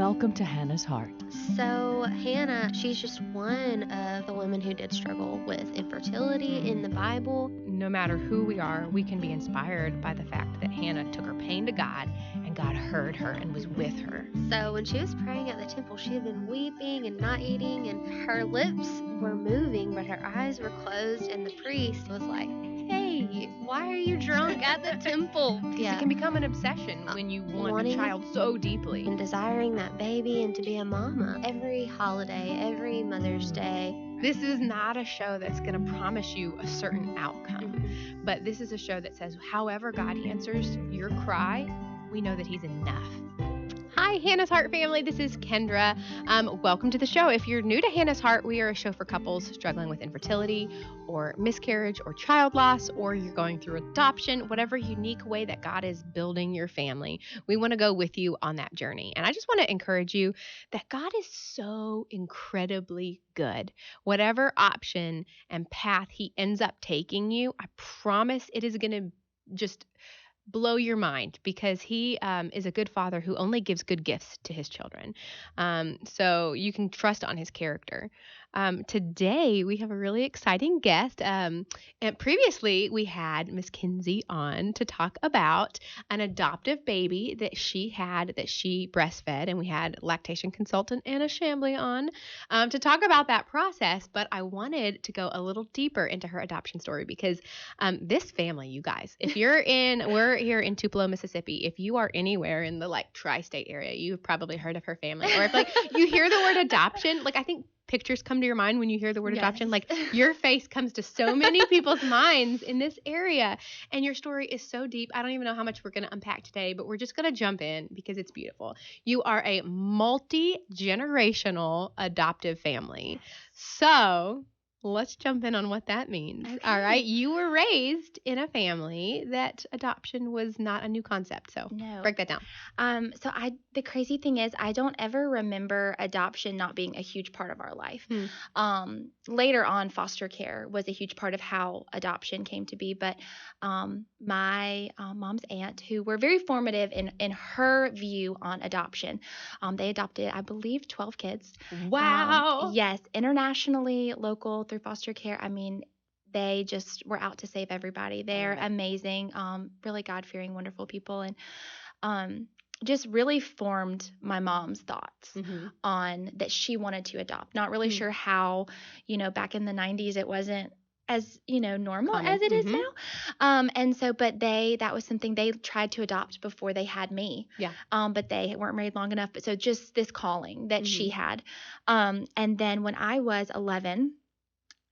Welcome to Hannah's Heart. So Hannah, she's just one of the women who did struggle with infertility in the Bible. No matter who we are, we can be inspired by the fact that Hannah took her pain to God, and God heard her and was with her. So when she was praying at the temple, she had been weeping and not eating, and her lips were moving, but her eyes were closed, and the priest was like, "Hey, why are you drunk at the temple?" It can become an obsession when you want a child so deeply. And desiring that baby and to be a mama. Every holiday, every Mother's Day. This is not a show that's going to promise you a certain outcome, but this is a show that says, however God answers your cry, we know that He's enough. Hi, Hannah's Heart family. This is Kendra. Welcome to the show. If you're new to Hannah's Heart, we are a show for couples struggling with infertility or miscarriage or child loss, or you're going through adoption, whatever unique way that God is building your family. We want to go with you on that journey. And I just want to encourage you that God is so incredibly good. Whatever option and path He ends up taking you, I promise it is going to just blow your mind, because He is a good father who only gives good gifts to His children. So you can trust on His character. Today we have a really exciting guest. And previously we had Mackenzie on to talk about an adoptive baby that she had, that she breastfed, and we had lactation consultant Anna Shambly on to talk about that process. But I wanted to go a little deeper into her adoption story, because this family, you guys, if you're we're here in Tupelo, Mississippi. If you are anywhere in the tri-state area, you've probably heard of her family. Or if you hear the word adoption, I think pictures come to your mind when you hear the word adoption. Your face comes to so many people's minds in this area, and your story is so deep. I don't even know how much we're going to unpack today, but we're just going to jump in because it's beautiful. You are a multi-generational adoptive family. So let's jump in on what that means. Okay. All right. You were raised in a family that adoption was not a new concept. So break that down. The crazy thing is, I don't ever remember adoption not being a huge part of our life. Later on, foster care was a huge part of how adoption came to be. But my mom's aunt, who were very formative in her view on adoption, they adopted, I believe, 12 kids. Wow. Yes. Internationally, local, through foster care. I mean, they just were out to save everybody. They're amazing, really God-fearing, wonderful people, and just really formed my mom's thoughts on that she wanted to adopt. Not really sure how, back in the 90s, it wasn't as, normal as it is now. But that was something they tried to adopt before they had me. Yeah. But they weren't married long enough. So just this calling that she had. And then when I was 11,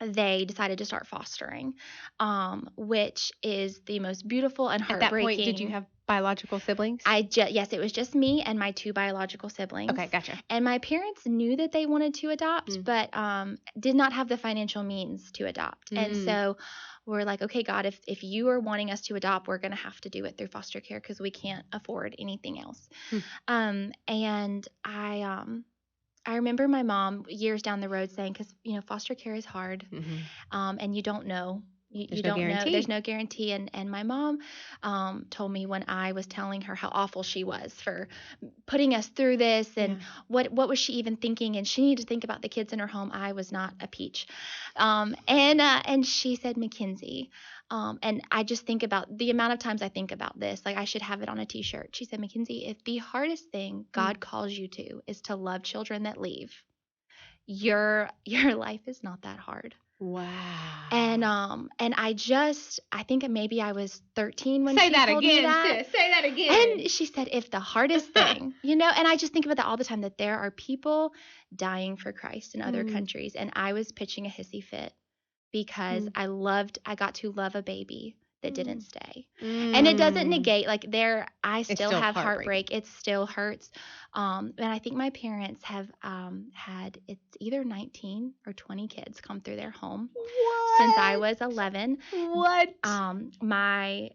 they decided to start fostering, which is the most beautiful and heartbreaking. At that point, did you have biological siblings? Yes, it was just me and my 2 biological siblings. Okay, gotcha. And my parents knew that they wanted to adopt, but did not have the financial means to adopt. And so we're like, okay, God, if you are wanting us to adopt, we're going to have to do it through foster care because we can't afford anything else. And I remember my mom years down the road saying, because, foster care is hard, and you don't know. You don't know. There's no guarantee. And my mom told me when I was telling her how awful she was for putting us through this, and what was she even thinking, and she needed to think about the kids in her home. I was not a peach. And she said, Mackenzie, and I just think about the amount of times I think about this, I should have it on a t-shirt. She said, Mackenzie, if the hardest thing God calls you to is to love children that leave, your life is not that hard. Wow. And I think maybe I was 13 when she told me that. Say that again. And she said, if the hardest thing, and I just think about that all the time, that there are people dying for Christ in other countries. And I was pitching a hissy fit because I got to love a baby that didn't stay. And it doesn't negate, I still have heartbreak. It still hurts. And I think my parents have had, it's either 19 or 20 kids come through their home since I was 11. What?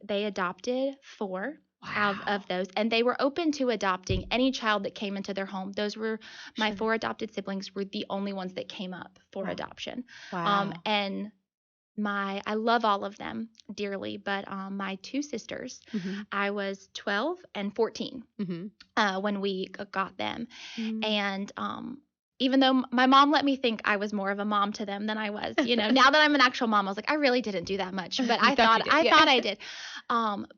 They adopted 4. Wow. Of those, and they were open to adopting any child that came into their home. Those were my 4 adopted siblings were the only ones that came up for adoption. Wow. And I love all of them dearly, but my two sisters, I was 12 and 14 when we got them. And even though my mom let me think I was more of a mom to them than I was, now that I'm an actual mom, I was like, I really didn't do that much, but I thought I did.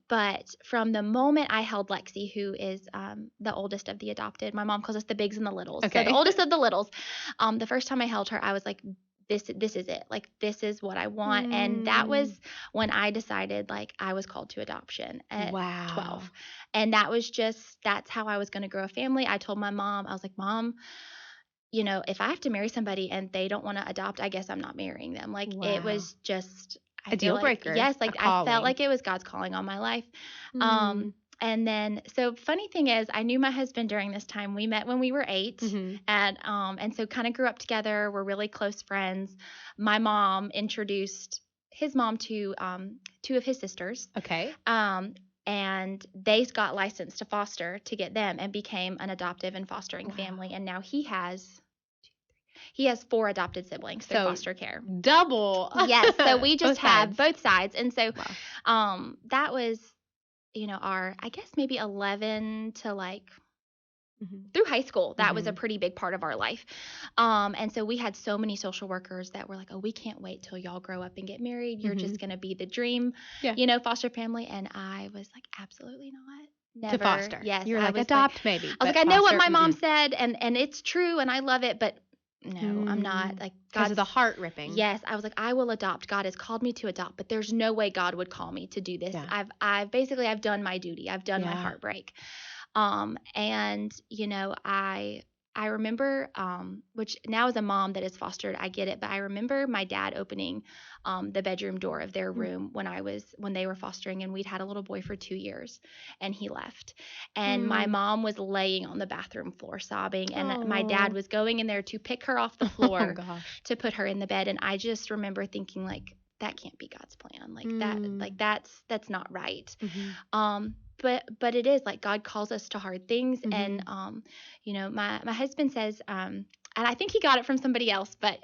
But from the moment I held Lexi, who is the oldest of the adopted, my mom calls us the bigs and the littles. Okay. So the oldest of the littles, the first time I held her, I was like, this is it. Like, this is what I want. And that was when I decided, like, I was called to adoption at 12. And that's how I was going to grow a family. I told my mom, I was like, Mom, if I have to marry somebody and they don't want to adopt, I guess I'm not marrying them. Like, it was just a deal breaker. Yes, like I felt like it was God's calling on my life. And then, so funny thing is, I knew my husband during this time. We met when we were 8, and so kind of grew up together. We're really close friends. My mom introduced his mom to 2 of his sisters. Okay. And they got licensed to foster to get them and became an adoptive and fostering family. And now he has 4 adopted siblings through foster care. Double. Yes. So we just have both sides. And so that was, our, I guess maybe 11 to through high school. That was a pretty big part of our life. And so we had so many social workers that were like, oh, we can't wait till y'all grow up and get married. You're just going to be the dream, foster family. And I was like, absolutely not. Never. To foster. Yes. You're like, adopt maybe. I was like, I know what my mom said, and it's true, and I love it, but no, I'm not. Like, because of the heart ripping. Yes. I was like, I will adopt. God has called me to adopt, but there's no way God would call me to do this. Yeah. I've done my duty. I've done my heartbreak. And I remember, which now as a mom that is fostered, I get it, but I remember my dad opening the bedroom door of their room when they were fostering, and we'd had a little boy for 2 years, and he left. And my mom was laying on the bathroom floor sobbing, and my dad was going in there to pick her off the floor to put her in the bed. And I just remember thinking, like, that can't be God's plan. That's not right. But it is, like, God calls us to hard things. And, my husband says, and I think he got it from somebody else, but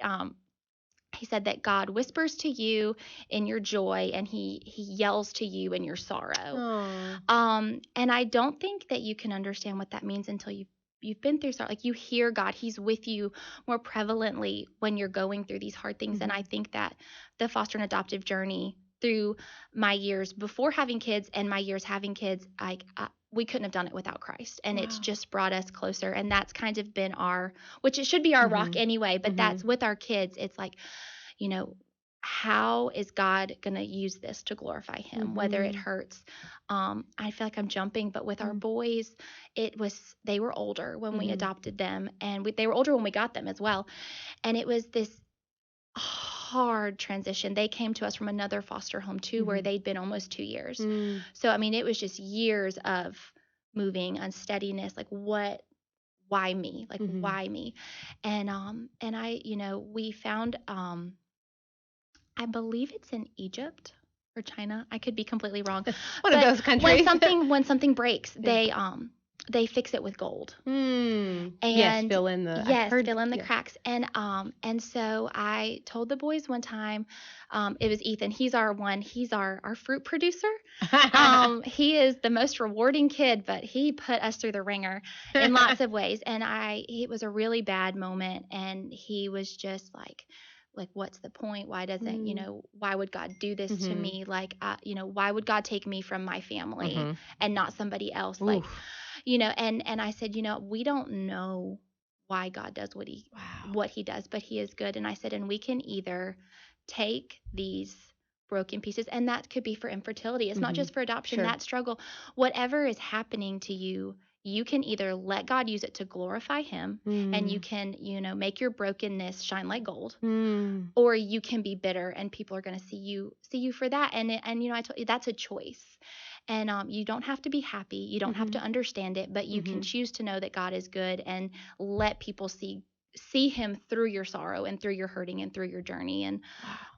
he said that God whispers to you in your joy, and he yells to you in your sorrow. And I don't think that you can understand what that means until you've been through sorrow. Like, you hear God, he's with you more prevalently when you're going through these hard things. And I think that the foster and adoptive journey through my years before having kids and my years having kids, we couldn't have done it without Christ. And it's just brought us closer. And that's kind of been which it should be our rock anyway, but that's with our kids. It's like, how is God going to use this to glorify him, whether it hurts? I feel like I'm jumping, but with our boys, they were older when we adopted them, and they were older when we got them as well. And it was this hard transition. They came to us from another foster home too, where they'd been almost 2 years. So, I mean, it was just years of moving, unsteadiness, like, why me? Like, why me? And we found, I believe it's in Egypt or China. I could be completely wrong. One of those countries. When something breaks, they fix it with gold. And fill in the cracks. And so I told the boys one time, it was Ethan. He's our fruit producer. He is the most rewarding kid, but he put us through the ringer in lots of ways. And it was a really bad moment, and he was just like, what's the point? Why doesn't, why would God do this to me? Like, why would God take me from my family and not somebody else? Oof. Like, and I said, we don't know why God does what he does, but he is good. And I said, and we can either take these broken pieces, and that could be for infertility. It's not just for adoption, that struggle, whatever is happening to you, you can either let God use it to glorify him, and you can, make your brokenness shine like gold, or you can be bitter, and people are going to see you for that. And I told you, that's a choice. And you don't have to be happy. You don't have to understand it, but you can choose to know that God is good and let people see him through your sorrow and through your hurting and through your journey. And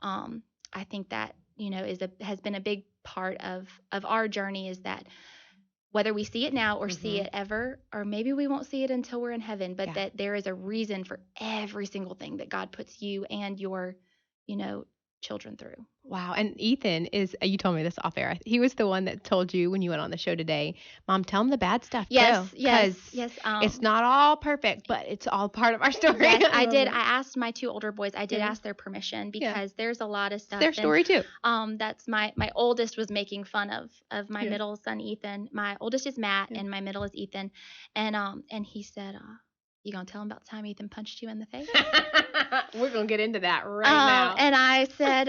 I think that, has been a big part of our journey, is that whether we see it now or see it ever, or maybe we won't see it until we're in heaven, but that there is a reason for every single thing that God puts you and your, children through. Wow. And Ethan you told me this off air. He was the one that told you when you went on the show today, Mom, tell him the bad stuff Yes, too. yes, 'Cause yes. it's not all perfect, but it's all part of our story. Yes, I love did. that. I asked my 2 older boys. I did Yeah. ask their permission Yeah. because there's a lot of It's stuff. their story too. That's my oldest was making fun of my Yeah. middle son Ethan. My oldest is Matt, Yeah. and my middle is Ethan. And he said, "You gonna tell him about the time Ethan punched you in the face?" We're going to get into that right now. And I said,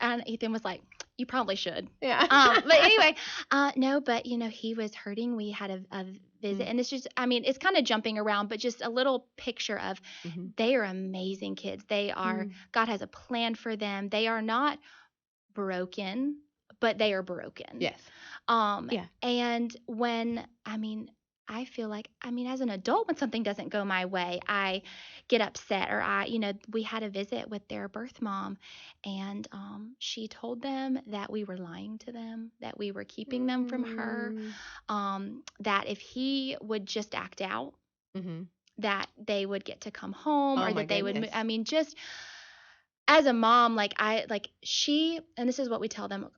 and Ethan was like, "You probably should." Yeah. But anyway, no, but he was hurting. We had a visit, and it's just, I mean, it's kind of jumping around, but just a little picture of they are amazing kids. They are, God has a plan for them. They are not broken, but they are broken. Yes. Yeah. And when, I feel like, as an adult, when something doesn't go my way, I get upset, or we had a visit with their birth mom, and she told them that we were lying to them, that we were keeping them from her, that if he would just act out, that they would get to come home, or that they would move. Just as a mom, and this is what we tell them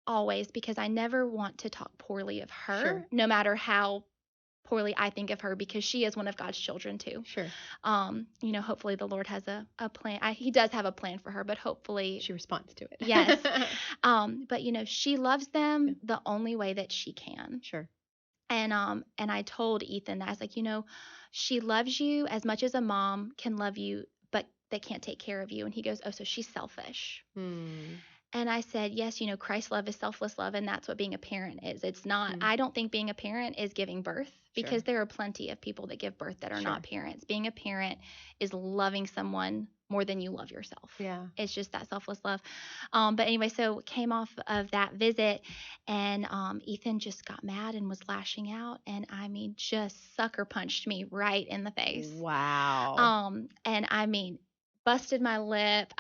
always, because I never want to talk poorly of her, no matter how poorly I think of her, because she is one of God's children too. Sure. Hopefully the Lord has a plan. He does have a plan for her, but hopefully she responds to it. Yes. But she loves them the only way that she can. Sure. And I told Ethan that I was like, she loves you as much as a mom can love you, but they can't take care of you. And he goes, "Oh, so she's selfish." And I said, "Yes, Christ's love is selfless love, and that's what being a parent is. It's not, I don't think being a parent is giving birth, because there are plenty of people that give birth that are not parents. Being a parent is loving someone more than you love yourself. Yeah. It's just that selfless love." But anyway, so came off of that visit, and Ethan just got mad and was lashing out, and just sucker punched me right in the face. Wow. And busted my lip.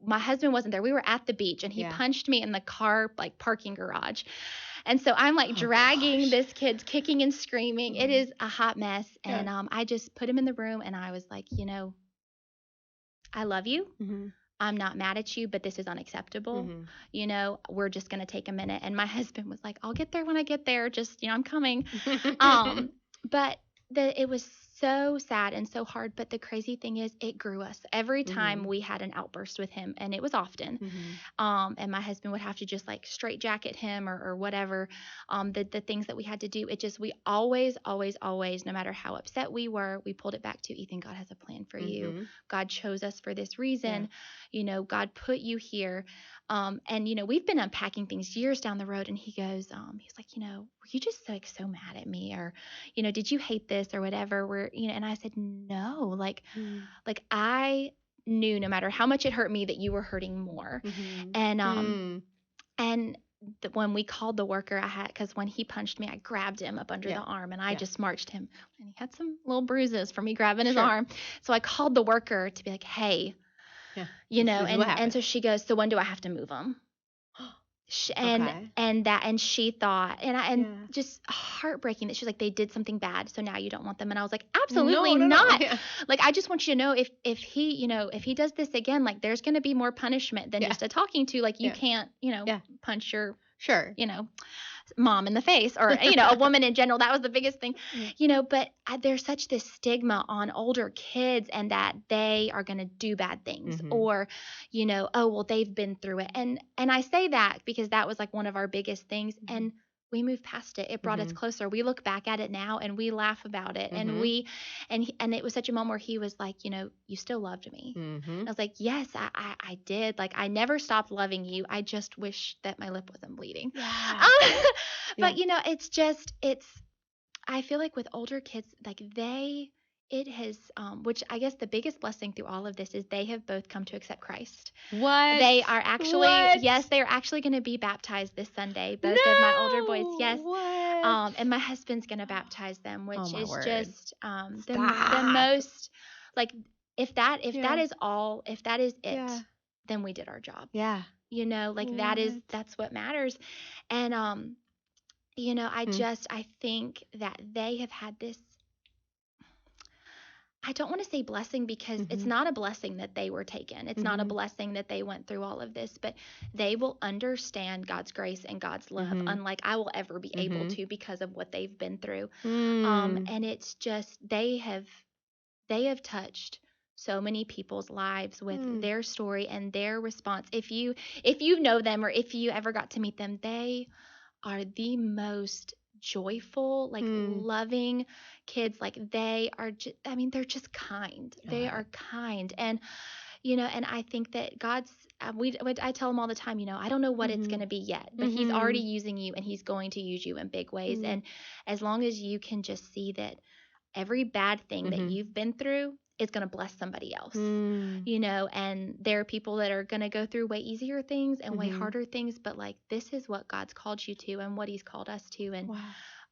My husband wasn't there. We were at the beach, and he punched me in the car, parking garage. And so I'm dragging this kid, kicking and screaming. It is a hot mess. And I just put him in the room, and I was like, I love you. I'm not mad at you, but this is unacceptable. We're just going to take a minute. And my husband was like, "I'll get there when I get there. Just, I'm coming." But it was so sad and so hard. But the crazy thing is, it grew us. Every time we had an outburst with him, and it was often, and my husband would have to just straitjacket him or whatever, the things that we had to do. We always, no matter how upset we were, we pulled it back to, "Ethan, God has a plan for you. God chose us for this reason. God put you here." And we've been unpacking things years down the road, and he goes, he's like, "Were you just so mad at me, or, did you hate this or whatever?" And I said, "No, I knew no matter how much it hurt me that you were hurting more." And when we called the worker, because when he punched me, I grabbed him up under the arm, and I just marched him, and he had some little bruises from me grabbing his arm. So I called the worker to be like, "Hey, and so she goes, 'So when do I have to move him?'" And she thought, just heartbreaking that she's like, "They did something bad, so now you don't want them." And I was like, "Absolutely not. Yeah. I just want you to know, if he does this again, there's going to be more punishment than just a talking to. You can't, punch your mom in the face, or a woman in general." That was the biggest thing. But there's such this stigma on older kids, and that they are going to do bad things, or "Oh, well, they've been through it." And I say that because that was one of our biggest things, and we moved past it. It brought us closer. We look back at it now, and we laugh about it, and and it was such a moment where he was like, "You still loved me." I was like, "Yes, I did. I never stopped loving you. I just wish that my lip wasn't bleeding." Yeah. But I feel like with older kids, it has, which I guess the biggest blessing through all of this is they have both come to accept Christ. What? They are actually, yes, they are actually going to be baptized this Sunday. Both of my older boys, yes. What? And my husband's going to baptize them, which is word. just the most, if that is all, if that is it, then we did our job. Yeah. That's what matters. And I think that they have had this, I don't want to say blessing because it's not a blessing that they were taken. It's not a blessing that they went through all of this, but they will understand God's grace and God's love, unlike I will ever be able to because of what they've been through. And it's just they have touched so many people's lives with their story and their response. If you know them or if you ever got to meet them, they are the most joyful, like loving kids. Like they are they're just kind. They are kind. And and I think that God's I tell them all the time, I don't know what it's going to be yet, but he's already using you and he's going to use you in big ways. And as long as you can just see that every bad thing that you've been through is going to bless somebody else, and there are people that are going to go through way easier things and way harder things, but like this is what God's called you to and what he's called us to. And,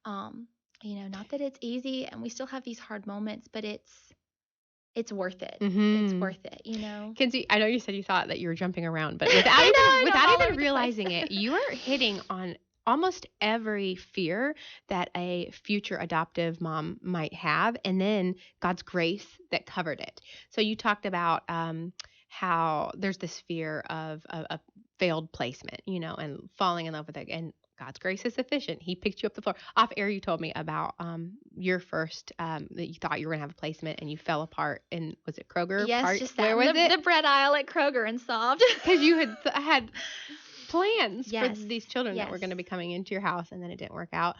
not that it's easy and we still have these hard moments, but it's worth it. It's worth it, Kenzie, I know you said you thought that you were jumping around, but without even realizing it, you are hitting on almost every fear that a future adoptive mom might have, and then God's grace that covered it. So you talked about how there's this fear of a failed placement, and falling in love with it, and God's grace is sufficient. He picked you up the floor. Off air, you told me about your first that you thought you were gonna have a placement and you fell apart. And was it Kroger? Yes, just that. Where was it? The bread aisle at Kroger and solved. Because you had plans for these children that were going to be coming into your house, and then it didn't work out.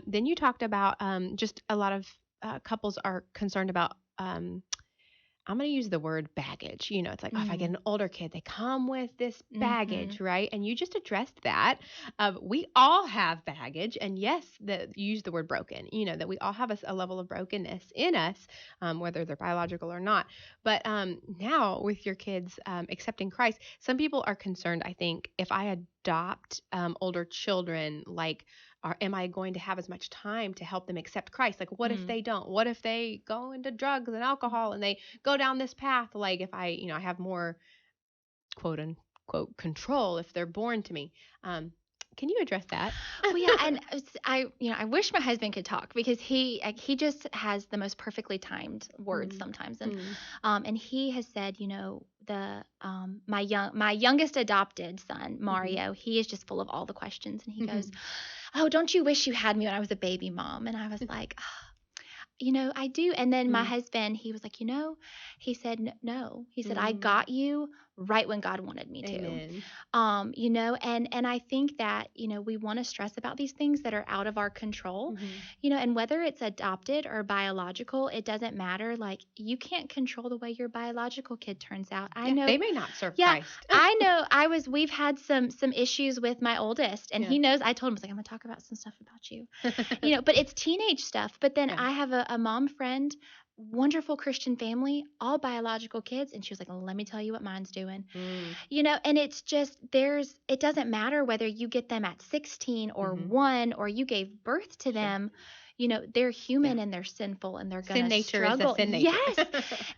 Then you talked about just a lot of couples are concerned about I'm going to use the word baggage. It's like, if I get an older kid, they come with this baggage, right? And you just addressed that. We all have baggage. And yes, you use the word broken, that we all have a level of brokenness in us, whether they're biological or not. But now with your kids accepting Christ, some people are concerned, I think, if I adopt older children, like, am I going to have as much time to help them accept Christ? Like, what if they don't? What if they go into drugs and alcohol and they go down this path? Like, if I have more quote unquote control if they're born to me. Can you address that? Well, yeah, and I wish my husband could talk because he just has the most perfectly timed words sometimes, and he has said, my youngest adopted son Mario, he is just full of all the questions, and he goes, "Oh, don't you wish you had me when I was a baby mom?" And I was like, I do. And then my husband, he was like, he said, no. He said, I got you right when God wanted me to. Amen. And I think that, we want to stress about these things that are out of our control, and whether it's adopted or biological, it doesn't matter. Like, you can't control the way your biological kid turns out. I know they may not serve Christ. I know we've had some issues with my oldest, and he knows. I told him, I was like, I'm going to talk about some stuff about you, but it's teenage stuff. But then I have a mom friend, wonderful Christian family, all biological kids, and she was like, let me tell you what mine's doing. And it's just it doesn't matter whether you get them at 16 or 1 or you gave birth to them. They're human and they're sinful and they're going to struggle. Sin nature. Yes.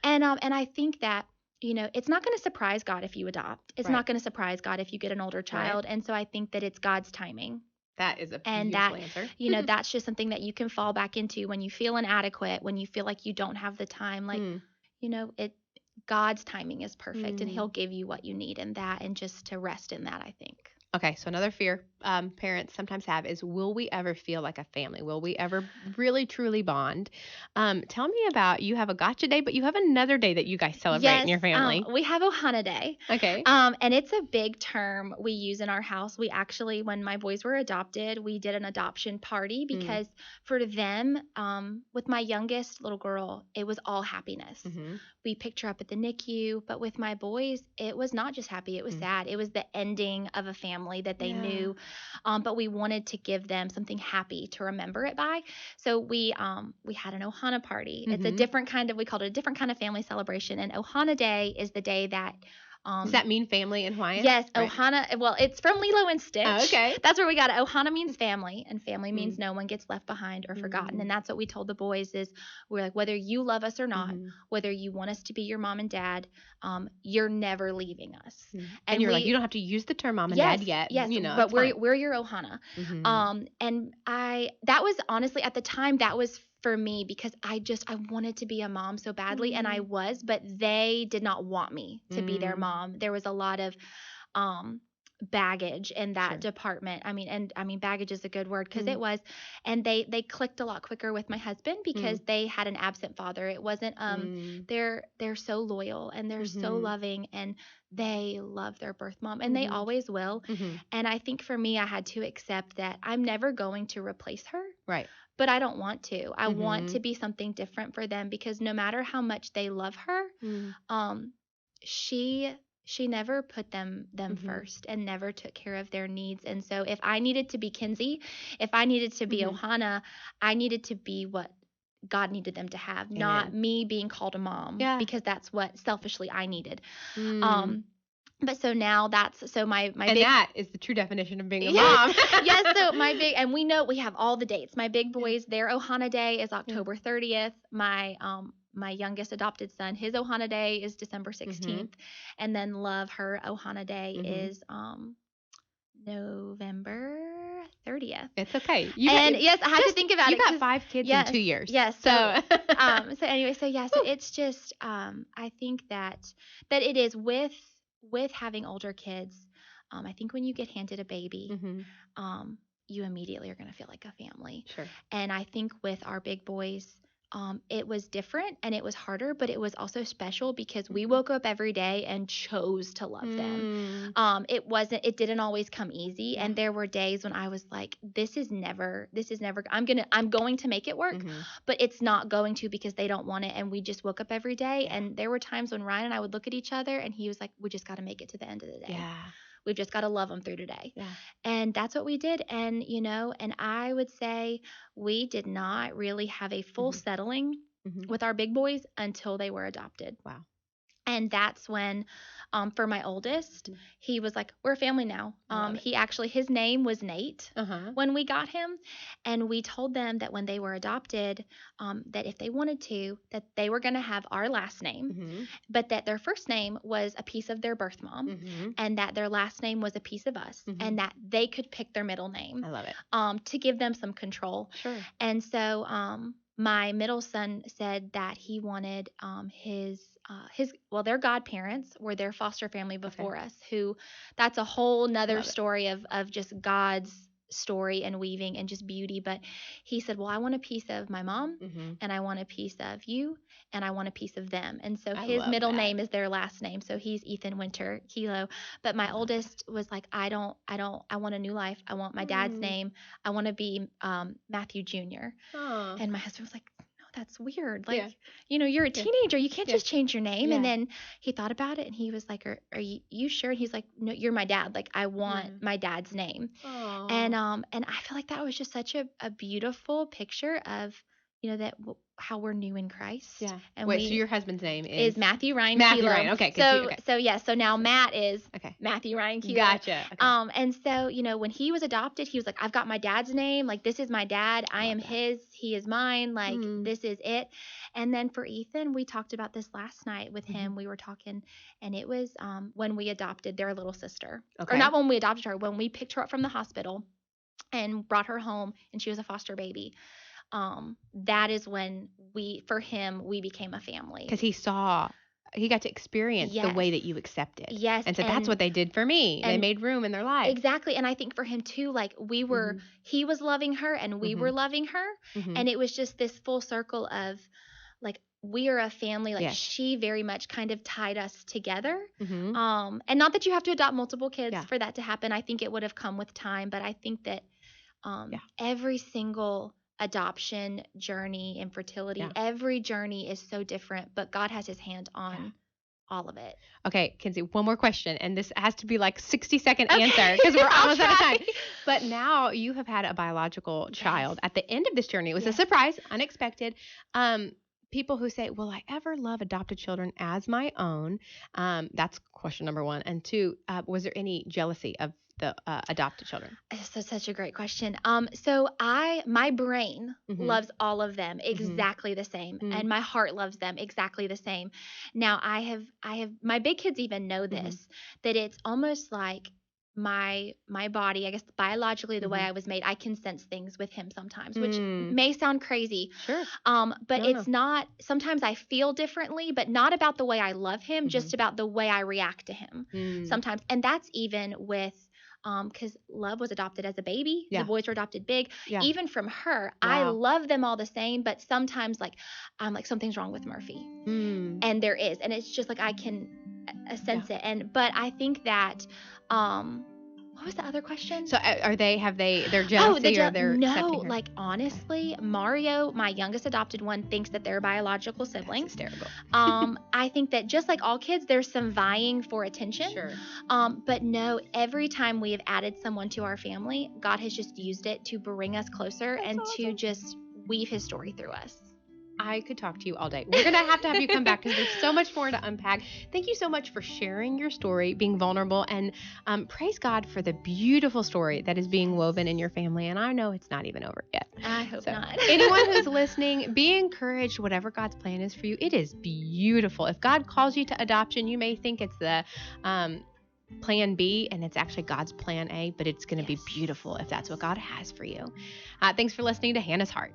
And I think that it's not going to surprise God if you adopt. It's not going to surprise God if you get an older child. And so I think that it's God's timing. That is a beautiful answer. That's just something that you can fall back into when you feel inadequate, when you feel like you don't have the time. Like, God's timing is perfect, and He'll give you what you need in that, and just to rest in that, I think. Okay, so another fear parents sometimes have is, will we ever feel like a family? Will we ever really, truly bond? Tell me about, you have a gotcha day, but you have another day that you guys celebrate in your family. We have Ohana Day. Okay. And it's a big term we use in our house. We actually, when my boys were adopted, we did an adoption party because for them, with my youngest little girl, it was all happiness. We picked her up at the NICU, but with my boys, it was not just happy, it was sad. It was the ending of a family that they knew, but we wanted to give them something happy to remember it by. So we had an Ohana party. It's a different kind of, we called it a different kind of family celebration. And Ohana Day is the day that does that mean family in Hawaiian? Yes, right. Ohana. Well, it's from Lilo and Stitch. Oh, okay. That's where we got it. Ohana means family, and family means no one gets left behind or forgotten. And that's what we told the boys is, we're like, whether you love us or not, whether you want us to be your mom and dad, you're never leaving us. And you're like, you don't have to use the term mom and dad yet. Yes, but we're your Ohana. And that was honestly, at the time, that was for me because I wanted to be a mom so badly, and I was, but they did not want me to be their mom. There was a lot of baggage in that department. I mean baggage is a good word because it was, and they clicked a lot quicker with my husband because they had an absent father. It wasn't they're so loyal and they're so loving, and they love their birth mom, and they always will. And I think for me, I had to accept that I'm never going to replace her. Right. But I don't want to. I want to be something different for them because no matter how much they love her, she never put them first and never took care of their needs. And so if I needed to be Kinsey, if I needed to be Ohana, I needed to be what God needed them to have, not me being called a mom, because that's what selfishly I needed. But so now my and big, that is the true definition of being a mom. Yes, so my big, and we know we have all the dates. My big boys, their Ohana Day is October 30th. My youngest adopted son, his Ohana Day is December 16th, and then Love, her Ohana Day is November 30th. It's okay. Yes, I had to think about it. You got 5 kids in 2 years. Yes. So anyway, so it's just I think that it is with having older kids. I think when you get handed a baby, you immediately are going to feel like a family. Sure. And I think with our big boys, it was different and it was harder, but it was also special because we woke up every day and chose to love them. It didn't always come easy. And there were days when I was like, this is never, I'm going to make it work, but it's not going to because they don't want it. And we just woke up every day. And there were times when Ryan and I would look at each other and he was like, we just got to make it to the end of the day. Yeah. We've just got to love them through today. Yeah. And that's what we did. And, and I would say we did not really have a full settling with our big boys until they were adopted. Wow. And that's when, for my oldest, he was like, we're a family now. His name was Nate when we got him. And we told them that when they were adopted, that if they wanted to, that they were going to have our last name, but that their first name was a piece of their birth mom, and that their last name was a piece of us, and that they could pick their middle name. I love it. To give them some control. Sure. And so, my middle son said that he wanted their godparents were their foster family before us, who that's a whole nother story of just God's story and weaving and just beauty. But he said, well, I want a piece of my mom and I want a piece of you and I want a piece of them. And so his middle name is their last name. So he's Ethan Winter Killough. But my oldest was like, I want a new life. I want my dad's name. I want to be Matthew Jr. And my husband was like, that's weird. Like, you're a teenager. You can't just change your name. And then he thought about it and he was like, are you sure? And he's like, no, you're my dad. Like, I want my dad's name. And I feel like that was just such a beautiful picture of, how we're new in Christ. Yeah. And so your husband's name is Matthew Ryan Matthew Killough. Ryan. Okay. So now Matt is Matthew Ryan Killough. Gotcha. Okay. And so, when he was adopted, he was like, I've got my dad's name. Like, this is my dad. I am his. He is mine. Like, this is it. And then for Ethan, we talked about this last night with him. We were talking, and it was when we adopted their little sister. Okay. Or not when we adopted her, when we picked her up from the hospital and brought her home, and she was a foster baby. That is when we became a family. Because he got to experience the way that you accepted. Yes. And so that's what they did for me. They made room in their life. Exactly. And I think for him too, like he was loving her and we were loving her. And it was just this full circle of like, we are a family. Like she very much kind of tied us together. And not that you have to adopt multiple kids for that to happen. I think it would have come with time, but I think that, every single adoption journey and fertility, every journey is so different, but God has his hand on all of it. Okay, Kinsey, one more question, and this has to be like 60-second answer because we're almost out of time. But now you have had a biological child at the end of this journey. It was a surprise, unexpected. People who say, will I ever love adopted children as my own? That's question number one. And two, was there any jealousy of the adopted children? That's such a great question. So my brain loves all of them exactly the same, and my heart loves them exactly the same. Now I have my big kids even know this, that it's almost like my body, I guess biologically the way I was made, I can sense things with him sometimes, which may sound crazy. Sure. But No, it's no. not, sometimes I feel differently, but not about the way I love him, just about the way I react to him sometimes. And that's even with, because Love was adopted as a baby. Yeah. The boys were adopted big. Yeah. Even from her, I Wow. love them all the same, but sometimes like, I'm like, something's wrong with Murphy. And there is, and it's just like, I can sense it. But I think that, what was the other question? So their jealousy or they're no, accepting her? like honestly, Mario, my youngest adopted one, thinks that they're biological siblings. That's hysterical. I think that just like all kids, there's some vying for attention. Sure. But no, every time we have added someone to our family, God has just used it to bring us closer and to just weave his story through us. I could talk to you all day. We're going to have you come back because there's so much more to unpack. Thank you so much for sharing your story, being vulnerable, and praise God for the beautiful story that is being woven in your family. And I know it's not even over yet. I hope not. Anyone who's listening, be encouraged. Whatever God's plan is for you, it is beautiful. If God calls you to adoption, you may think it's the plan B, and it's actually God's plan A, but it's going to be beautiful if that's what God has for you. Thanks for listening to Hannah's Heart.